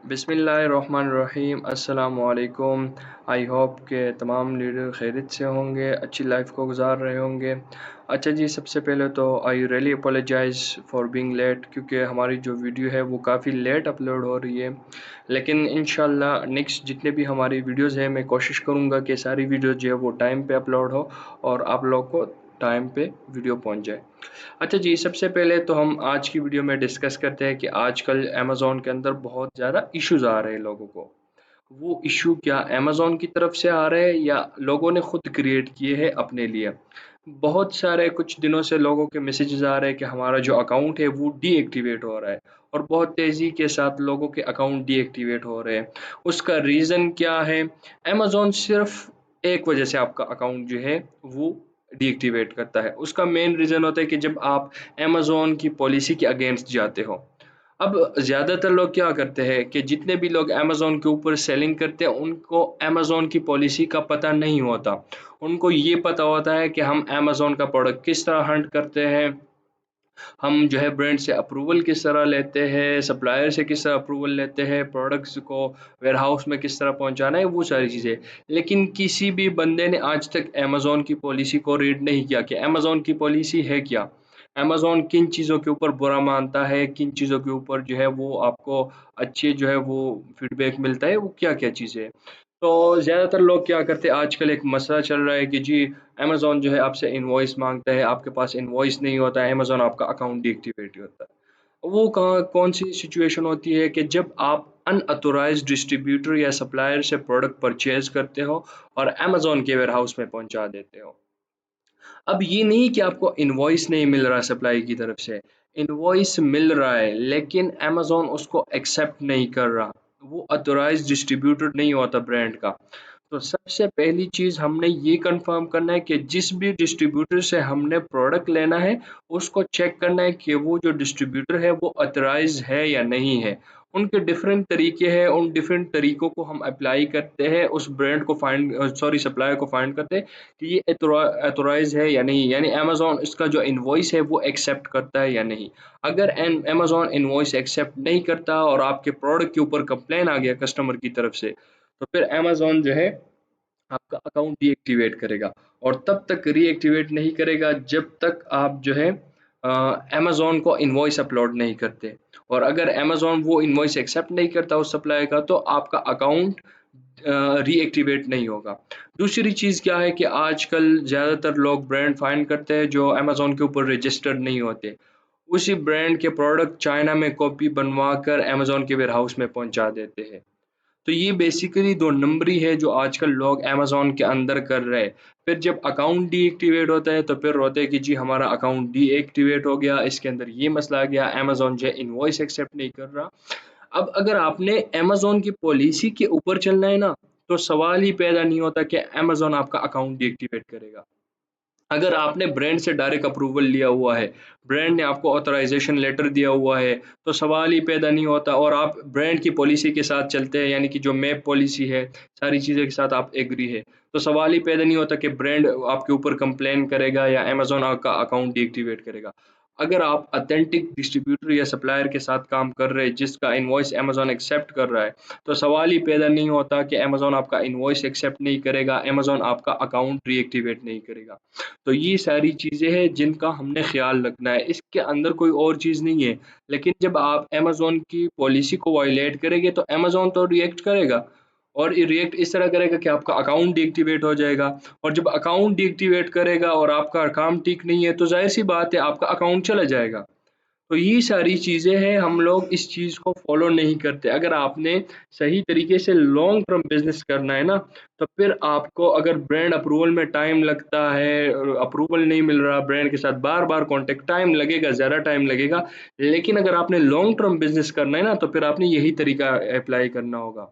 बिस्मिल्लाहिर्रहमानिर्रहीम अस्सलामुअलैकुम। I hope के तमाम लीडर खैरियत से होंगे, अच्छी लाइफ को गुजार रहे होंगे। अच्छा जी, सबसे पहले तो I really apologize for being late, क्योंकि हमारी जो वीडियो है वो काफ़ी लेट अपलोड हो रही है। लेकिन इंशाल्लाह नेक्स्ट जितने भी हमारी वीडियोज़ हैं, मैं कोशिश करूँगा कि सारी वीडियो जो है वो टाइम पे अपलोड हो और आप लोग को टाइम पे वीडियो पहुँच जाए। अच्छा जी, सबसे पहले तो हम आज की वीडियो में डिस्कस करते हैं कि आजकल अमेज़न के अंदर बहुत ज़्यादा इश्यूज़ आ रहे हैं लोगों को। वो इश्यू क्या अमेज़न की तरफ से आ रहे हैं या लोगों ने खुद क्रिएट किए हैं अपने लिए? बहुत सारे कुछ दिनों से लोगों के मैसेजेस आ रहे हैं कि हमारा जो अकाउंट है वो डीएक्टिवेट हो रहा है और बहुत तेज़ी के साथ लोगों के अकाउंट डीएक्टिवेट हो रहे हैं। उसका रीज़न क्या है? अमेज़न सिर्फ़ एक वजह से आपका अकाउंट जो है वो डीएक्टिवेट करता है। उसका मेन रीज़न होता है कि जब आप अमेज़न की पॉलिसी के अगेंस्ट जाते हो। अब ज़्यादातर लोग क्या करते हैं कि जितने भी लोग अमेज़न के ऊपर सेलिंग करते हैं, उनको अमेज़न की पॉलिसी का पता नहीं होता। उनको ये पता होता है कि हम अमेज़न का प्रोडक्ट किस तरह हंट करते हैं, हम जो है ब्रांड से अप्रूवल किस तरह लेते हैं, सप्लायर से किस तरह अप्रूवल लेते हैं, प्रोडक्ट्स को वेयरहाउस में किस तरह पहुँचाना है, वो सारी चीज़ें। लेकिन किसी भी बंदे ने आज तक अमेज़न की पॉलिसी को रीड नहीं किया कि अमेज़न की पॉलिसी है क्या? अमेज़न किन चीज़ों के ऊपर बुरा मानता है, किन चीज़ों के ऊपर जो है वो आपको अच्छे जो है वो फीडबैक मिलता है, वो क्या-क्या चीज़ें हैं। तो ज़्यादातर लोग क्या करते हैं, आजकल एक मसला चल रहा है कि जी अमेज़न जो है आपसे इनवॉइस माँगता है, आपके पास इनवॉइस नहीं होता है, अमेज़न आपका अकाउंट डीएक्टिवेट होता है। वो कहाँ कौन-सी सिचुएशन होती है कि जब आप अनऑथोराइज़्ड डिस्ट्रीब्यूटर या सप्लायर से प्रोडक्ट परचेज़ करते हो और अमेज़न के वेयरहाउस में पहुँचा देते हो। अब ये नहीं कि आपको इनवॉइस नहीं मिल रहा सप्लाई की तरफ से, इनवॉइस मिल रहा है लेकिन अमेज़न उसको एक्सेप्ट नहीं कर रहा। वो ऑथराइज़्ड डिस्ट्रीब्यूटर नहीं होता ब्रांड का। तो सबसे पहली चीज़ हमने ये कन्फर्म करना है कि जिस भी डिस्ट्रीब्यूटर से हमने प्रोडक्ट लेना है, उसको चेक करना है कि वो जो डिस्ट्रीब्यूटर है वो ऑथराइज़ है या नहीं है। उनके डिफरेंट तरीके हैं, उन डिफरेंट तरीकों को हम अप्लाई करते हैं, उस ब्रांड को सप्लायर को फाइंड करते हैं कि ये ऑथराइज़ है या नहीं, यानी अमेज़न इसका जो इनवॉइस है वो एक्सेप्ट करता है या नहीं। अगर अमेज़न इनवॉइस एक्सेप्ट नहीं करता और आपके प्रोडक्ट के ऊपर कंप्लेन आ गया कस्टमर की तरफ से, तो फिर अमेज़न जो है आपका अकाउंट डीएक्टिवेट करेगा और तब तक रीएक्टिवेट नहीं करेगा जब तक आप जो है अमेज़न को इनवॉइस अपलोड नहीं करते। और अगर अमेज़न वो इनवॉइस एक्सेप्ट नहीं करता उस सप्लायर का, तो आपका अकाउंट रीएक्टिवेट नहीं होगा। दूसरी चीज़ क्या है कि आजकल ज़्यादातर लोग ब्रांड फाइंड करते हैं जो अमेज़न के ऊपर रजिस्टर्ड नहीं होते। उसी ब्रांड के प्रोडक्ट चाइना में कॉपी बनवा कर अमेज़न के वेयरहाउस में पहुँचा देते हैं। तो ये बेसिकली 2 नंबरी है जो आजकल लोग अमेज़न के अंदर कर रहे हैं। फिर जब अकाउंट डीएक्टिवेट होता है तो फिर होता है कि जी हमारा अकाउंट डीएक्टिवेट हो गया, इसके अंदर ये मसला आ गया, अमेज़न जो है इनवॉइस एक्सेप्ट नहीं कर रहा। अब अगर आपने अमेज़न की पॉलिसी के ऊपर चलना है ना, तो सवाल ही पैदा नहीं होता कि अमेज़न आपका अकाउंट डीएक्टिवेट करेगा। अगर आपने ब्रांड से डायरेक्ट अप्रूवल लिया हुआ है, ब्रांड ने आपको ऑथराइज़ेशन लेटर दिया हुआ है, तो सवाल ही पैदा नहीं होता और आप ब्रांड की पॉलिसी के साथ चलते हैं, यानी कि जो मैप पॉलिसी है, सारी चीज़ों के साथ आप एग्री है, तो सवाल ही पैदा नहीं होता कि ब्रांड आपके ऊपर कंप्लेन करेगा या अमेज़न आपका अकाउंट डीएक्टिवेट करेगा। अगर आप ऑथेंटिक डिस्ट्रीब्यूटर या सप्लायर के साथ काम कर रहे हैं, जिसका इनवॉइस अमेज़न एक्सेप्ट कर रहा है, तो सवाल ही पैदा नहीं होता कि अमेज़न आपका इनवॉइस एक्सेप्ट नहीं करेगा, अमेज़न आपका अकाउंट रीएक्टिवेट नहीं करेगा। तो ये सारी चीज़ें हैं जिनका हमने ख़्याल रखना है, इसके अंदर कोई और चीज़ नहीं है। लेकिन जब आप अमेज़न की पॉलिसी को वायलेट करेंगे तो अमेज़न तो रिएक्ट करेगा और ये रिएक्ट इस तरह करेगा कि आपका अकाउंट डीएक्टिवेट हो जाएगा और जब अकाउंट डीएक्टिवेट करेगा और आपका काम ठीक नहीं है, तो ज़ाहिर-सी बात है आपका अकाउंट चला जाएगा। तो ये सारी चीज़ें हैं, हम लोग इस चीज़ को फ़ॉलो नहीं करते। अगर आपने सही तरीके से लॉन्ग टर्म बिज़नेस करना है ना, तो फिर आपको अगर ब्रांड अप्रूवल में टाइम लगता है, अप्रूवल नहीं मिल रहा, ब्रांड के साथ बार-बार कॉन्टैक्ट टाइम लगेगा, ज़्यादा टाइम लगेगा। लेकिन अगर आपने लॉन्ग टर्म बिज़नेस करना है ना, तो फिर आपने यही तरीका अप्लाई करना होगा।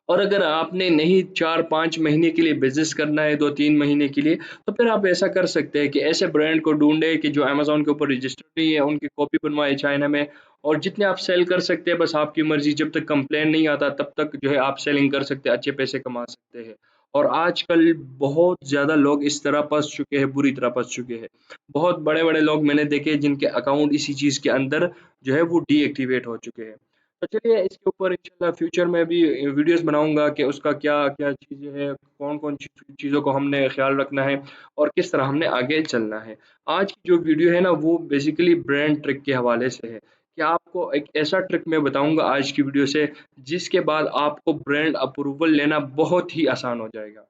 और अगर आपने नहीं 4-5 महीने के लिए बिज़नेस करना है, 2-3 महीने के लिए, तो फिर आप ऐसा कर सकते हैं कि ऐसे ब्रांड को ढूँढें कि जो अमेज़न के ऊपर रजिस्टर्ड नहीं है, उनकी कॉपी बनवाएँ चाइना में और जितने आप सेल कर सकते हैं बस आपकी मर्ज़ी, जब तक कंप्लेंट नहीं आता तब तक जो है आप सेलिंग कर सकते हैं, अच्छे पैसे कमा सकते हैं। और आजकल बहुत ज़्यादा लोग इस तरह फँस चुके हैं, बुरी तरह फँस चुके हैं। बहुत बड़े-बड़े लोग मैंने देखे हैं जिनके अकाउंट इसी चीज़ के अंदर जो है वो डीएक्टिवेट हो चुके हैं। तो चलिए इसके ऊपर इंशाल्लाह फ्यूचर में भी वीडियोस बनाऊँगा कि उसका क्या-क्या चीज़ें हैं, कौन-कौन चीज़ों को हमने ख़्याल रखना है और किस तरह हमने आगे चलना है। आज की जो वीडियो है ना वो बेसिकली ब्रांड ट्रिक के हवाले से है, कि आपको एक ऐसा ट्रिक मैं बताऊँगा आज की वीडियो से जिसके बाद आपको ब्रांड अप्रूवल लेना बहुत ही आसान हो जाएगा।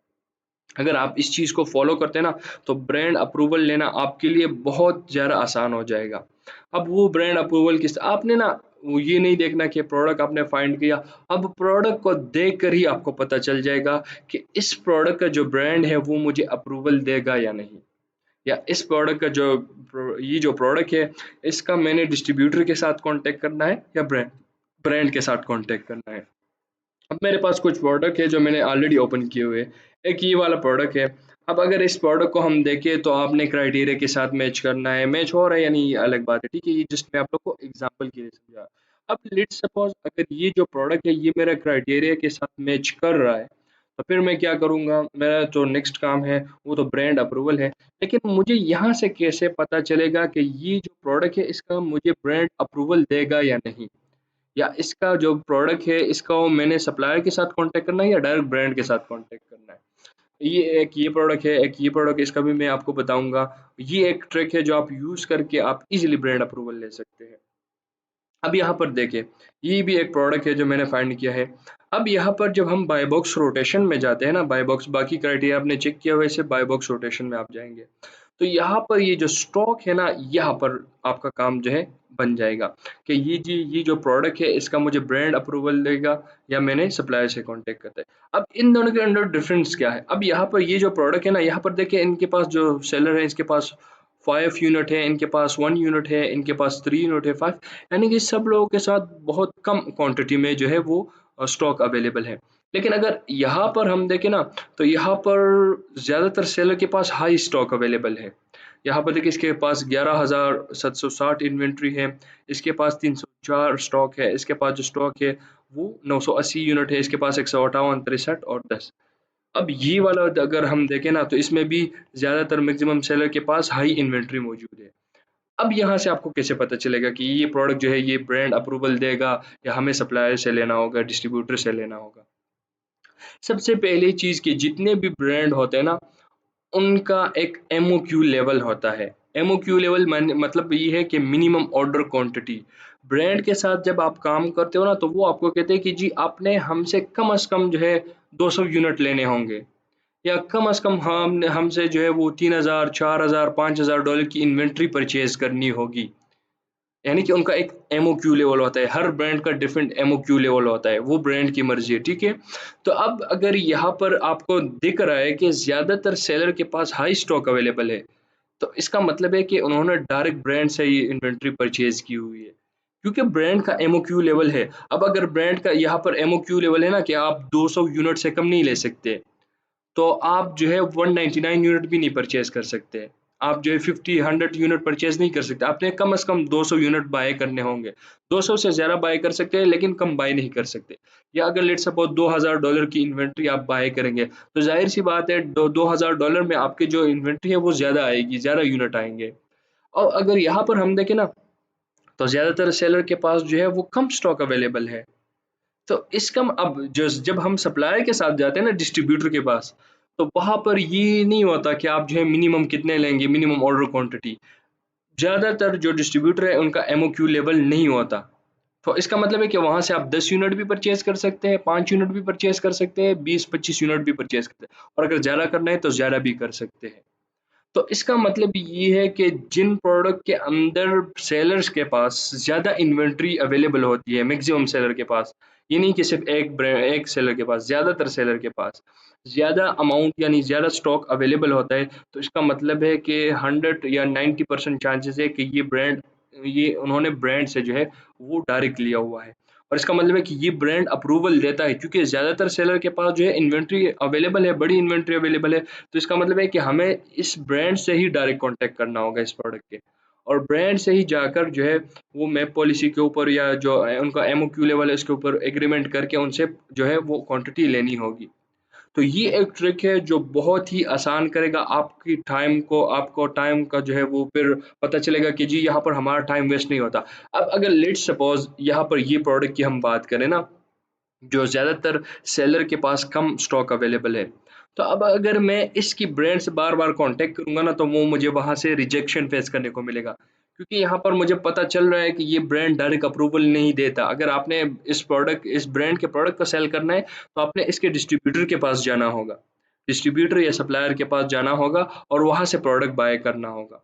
अगर आप इस चीज़ को फ़ॉलो करते हैं ना, तो ब्रांड अप्रूवल लेना आपके लिए बहुत ज़्यादा आसान हो जाएगा। अब वो ब्रांड अप्रूवल किस आपने ना वो ये नहीं देखना कि प्रोडक्ट आपने फाइंड किया, अब प्रोडक्ट को देख कर ही आपको पता चल जाएगा कि इस प्रोडक्ट का जो ब्रांड है वो मुझे अप्रूवल देगा या नहीं। या इस प्रोडक्ट का जो ये जो प्रोडक्ट है, इसका मैंने डिस्ट्रीब्यूटर के साथ कॉन्टैक्ट करना है या ब्रांड ब्रांड के साथ कॉन्टैक्ट करना है। अब मेरे पास कुछ प्रोडक्ट है जो मैंने ऑलरेडी ओपन किए हुए हैं। एक ये वाला प्रोडक्ट है। अब अगर इस प्रोडक्ट को हम देखें तो आपने क्राइटेरिया के साथ मैच करना है। मैच हो रहा है या नहीं ये अलग बात है, ठीक है? ये जस्ट मैं आप लोग को एग्ज़ाम्पल के लिए समझा। अब लेट्स सपोज़ अगर ये जो प्रोडक्ट है ये मेरा क्राइटेरिया के साथ मैच कर रहा है, तो फिर मैं क्या करूँगा, मेरा जो नेक्स्ट काम है वो तो ब्रांड अप्रूवल है। लेकिन मुझे यहाँ से कैसे पता चलेगा कि ये जो प्रोडक्ट है इसका मुझे ब्रांड अप्रूवल देगा या नहीं? या इसका जो प्रोडक्ट है इसका वो मैंने सप्लायर के साथ कॉन्टैक्ट करना है या डायरेक्ट ब्रांड के साथ कॉन्टैक्ट करना है। ये प्रोडक्ट है, एक ये प्रोडक्ट है, इसका भी मैं आपको बताऊँगा। ये एक ट्रिक है जो आप यूज़ करके आप ईज़िली ब्रांड अप्रूवल ले सकते हैं। अब यहाँ पर देखिए, ये भी एक प्रोडक्ट है जो मैंने फाइंड किया है। अब यहाँ पर जब हम बाय बॉक्स रोटेशन में जाते हैं ना, बाय बॉक्स बाकी क्राइटेरिया आपने चेक किया वैसे बाय बॉक्स रोटेशन में आप जाएँगे। तो यहाँ पर ये जो स्टॉक है ना, यहाँ पर आपका काम जो है बन जाएगा कि ये जो प्रोडक्ट है इसका मुझे ब्रांड अप्रूवल देगा या मैंने सप्लायर से कॉन्टैक्ट करता है। अब इन दोनों के अंदर डिफरेंस क्या है? अब यहाँ पर ये जो प्रोडक्ट है ना, यहाँ पर देखिए इनके पास जो सेलर है इसके पास 5 यूनिट है, इनके पास 1 यूनिट है, इनके पास 3 यूनिट है, 5 यानी कि सब लोगों के साथ बहुत कम क्वांटिटी में जो है वो स्टॉक अवेलेबल है। लेकिन अगर यहाँ पर हम देखें ना, तो यहाँ पर ज़्यादातर सेलर के पास हाई स्टॉक अवेलेबल है। यहाँ पर देखिए इसके पास 11,760 इन्वेंट्री है, इसके पास 304 स्टॉक है, इसके पास जो स्टॉक है वो 980 यूनिट है, इसके पास 158, 63 और 10। अब ये वाला अगर हम देखें ना तो इसमें भी ज़्यादातर मैक्सिमम सेलर के पास हाई इन्वेंट्री मौजूद है। अब यहाँ से आपको कैसे पता चलेगा कि ये प्रोडक्ट जो है ये ब्रांड अप्रूवल देगा या हमें सप्लायर से लेना होगा, डिस्ट्रीब्यूटर से लेना होगा? सबसे पहली चीज़ कि जितने भी ब्रांड होते हैं ना, उनका एक एमओक्यू लेवल होता है। एमओक्यू लेवल मतलब ये है कि मिनिमम ऑर्डर क्वांटिटी। ब्रांड के साथ जब आप काम करते हो ना तो वो आपको कहते हैं कि जी आपने हमसे कम से कम जो है 200 यूनिट लेने होंगे या कम से कम हमने हमसे जो है वो 3,000, 4,000, $5,000 की इन्वेंट्री परचेज़ करनी होगी। यानी कि उनका एक एमओक्यू लेवल होता है, हर ब्रांड का डिफरेंट एमओक्यू लेवल होता है, वो ब्रांड की मर्ज़ी है, ठीक है? तो अब अगर यहाँ पर आपको दिख रहा है कि ज़्यादातर सेलर के पास हाई स्टॉक अवेलेबल है, तो इसका मतलब है कि उन्होंने डायरेक्ट ब्रांड से ये इन्वेंट्री परचेज़ की हुई है। क्योंकि ब्रांड का एमओक्यू लेवल है, अब अगर ब्रांड का यहाँ पर एमओक्यू लेवल है ना कि आप 200 यूनिट से कम नहीं ले सकते। तो आप जो है 199 यूनिट भी नहीं परचेज़ कर सकते। आप जो है 50, 100 यूनिट परचेज़ नहीं कर सकते। आपने कम से कम 200 यूनिट बाय करने होंगे। 200 से ज़्यादा बाय कर सकते हैं लेकिन कम बाय नहीं कर सकते। या अगर लेट्स सपोज़ $2,000 की इन्वेंट्री आप बाय करेंगे, तो ज़ाहिर-सी बात है दो $2,000 में आपकी जो इन्वेंट्री है वो ज़्यादा आएगी, ज़्यादा यूनिट आएँगे। और अगर यहाँ पर हम देखें ना, तो ज़्यादातर सेलर के पास जो है वो कम स्टॉक अवेलेबल है। तो इसका अब जब हम सप्लायर के साथ जाते हैं ना डिस्ट्रीब्यूटर के पास, तो वहाँ पर ये नहीं होता कि आप जो है मिनिमम कितने लेंगे, मिनिमम ऑर्डर क्वांटिटी। ज़्यादातर जो डिस्ट्रीब्यूटर है उनका एमओक्यू लेवल नहीं होता। तो इसका मतलब है कि वहाँ से आप 10 यूनिट भी परचेज़ कर सकते हैं, 5 यूनिट भी परचेज़ कर सकते हैं, 20-25 यूनिट भी परचेज़ करते हैं और अगर ज़्यादा करना है तो ज़्यादा भी कर सकते हैं। तो इसका मतलब ये है कि जिन प्रोडक्ट के अंदर सेलर्स के पास ज़्यादा इन्वेंट्री अवेलेबल होती है, मैक्सिमम सेलर के पास, ये नहीं कि सिर्फ़ एक सेलर के पास, ज़्यादातर सेलर के पास ज़्यादा अमाउंट यानी ज़्यादा स्टॉक अवेलेबल होता है, तो इसका मतलब है कि 100 या 90% चांसेज़ है कि ये उन्होंने ब्रांड से जो है वो डायरेक्ट लिया हुआ है। और इसका मतलब है कि ये ब्रांड अप्रूवल देता है क्योंकि ज़्यादातर सेलर के पास जो है इन्वेंट्री अवेलेबल है, बड़ी इन्वेंट्री अवेलेबल है। तो इसका मतलब है कि हमें इस ब्रांड से ही डायरेक्ट कॉन्टैक्ट करना होगा इस प्रोडक्ट के और ब्रांड से ही जाकर जो है वो मैप पॉलिसी के ऊपर या जो उनका एमओक्यू लेवल है उसके ऊपर एग्रीमेंट करके उनसे जो है वो क्वांटिटी लेनी होगी। तो ये एक ट्रिक है जो बहुत ही आसान करेगा आपकी टाइम को, आपको टाइम का जो है वो फिर पता चलेगा कि जी यहाँ पर हमारा टाइम वेस्ट नहीं होता। अब अगर लेट्स सपोज़ यहाँ पर ये प्रोडक्ट की हम बात करें ना, जो ज़्यादातर सेलर के पास कम स्टॉक अवेलेबल है। तो अब अगर मैं इसकी ब्रांड से बार-बार कॉन्टैक्ट करूँगा ना, तो वो मुझे वहाँ से रिजेक्शन फेस करने को मिलेगा। क्योंकि यहाँ पर मुझे पता चल रहा है कि ये ब्रांड डायरेक्ट अप्रूवल नहीं देता। अगर आपने इस ब्रांड के प्रोडक्ट को सेल करना है, तो आपने इसके डिस्ट्रीब्यूटर के पास जाना होगा। डिस्ट्रीब्यूटर या सप्लायर के पास जाना होगा और वहाँ से प्रोडक्ट बाय करना होगा।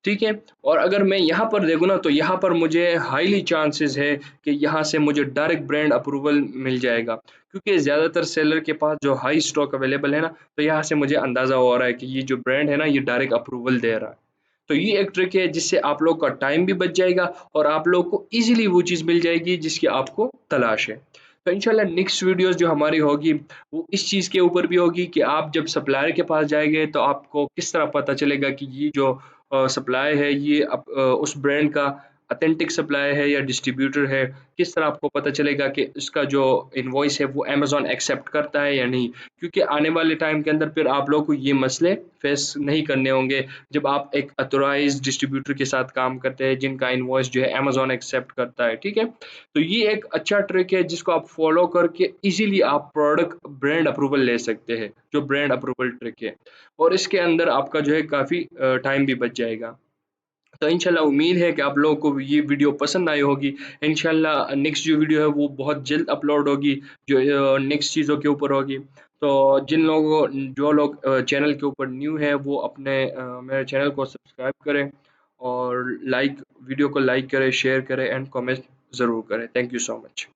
ठीक है? और अगर मैं यहाँ पर देखूँ ना, तो यहाँ पर मुझे हाईली चांसेस है कि यहाँ से मुझे डायरेक्ट ब्रांड अप्रूवल मिल जाएगा। क्योंकि ज़्यादातर सेलर के पास जो हाई स्टॉक अवेलेबल है ना, तो यहाँ से मुझे अंदाज़ा हो रहा है कि ये जो ब्रांड है ना, ये डायरेक्ट अप्रूवल दे रहा है। तो ये एक ट्रिक है जिससे आप लोग का टाइम भी बच जाएगा और आप लोग को ईज़िली वो चीज़ मिल जाएगी जिसकी आपको तलाश है। तो इंशाल्लाह नेक्स्ट वीडियोज़ जो हमारी होगी, वो इस चीज़ के ऊपर भी होगी कि आप जब सप्लायर के पास जाएँगे, तो आपको किस तरह पता चलेगा कि ये जो सप्लाई है ये उस ब्रांड का ऑथेंटिक सप्लाई है या डिस्ट्रीब्यूटर है। किस तरह आपको पता चलेगा कि इसका जो इनवॉइस है वो अमेज़न एक्सेप्ट करता है या नहीं? क्योंकि आने वाले टाइम के अंदर फिर आप लोगों को ये मसले फेस नहीं करने होंगे जब आप एक ऑथराइज़्ड डिस्ट्रीब्यूटर के साथ काम करते हैं जिनका इनवॉइस जो है अमेज़न एक्सेप्ट करता है, ठीक है? तो ये एक अच्छा ट्रिक है जिसको आप फॉलो करके ईज़िली आप प्रोडक्ट ब्रांड अप्रूवल ले सकते हैं, जो ब्रांड अप्रूवल ट्रिक है। और इसके अंदर आपका जो है काफ़ी टाइम भी बच जाएगा। तो इंशाल्लाह उम्मीद है कि आप लोगों को ये वीडियो पसंद आई होगी। इंशाल्लाह नेक्स्ट जो वीडियो है वो बहुत जल्द अपलोड होगी, जो नेक्स्ट चीज़ों के ऊपर होगी। तो जो लोग चैनल के ऊपर न्यू है वो अपने मेरे चैनल को सब्सक्राइब करें और वीडियो को लाइक करें, शेयर करें एंड कमेंट ज़रूर करें। Thank you so much.